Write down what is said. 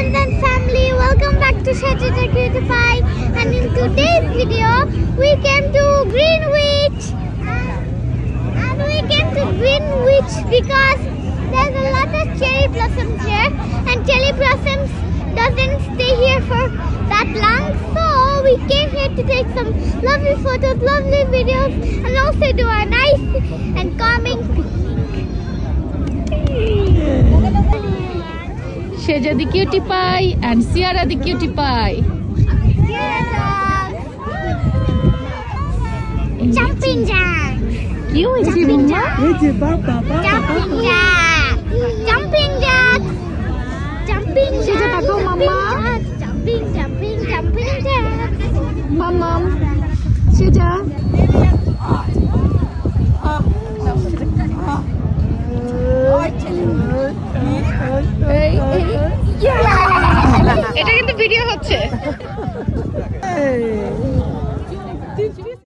friends and family, welcome back to Saturday Cutie Pie. And in today's video, we came to Greenwich. And we came to Greenwich because there's a lot of cherry blossoms here. And cherry blossoms doesn't stay here for that long. So we came here to take some lovely photos, lovely videos, and also do a nice and calming picnic. Sheja the Cutie Pie and Sierra the Cutie Pie. Jumping jack. Jumping jack. Jumping jack. Jumping jack. Jumping Sheja jack. tako mama. Jumping jack. Mama. Sheja. এটা কিন্তু video হচ্ছে।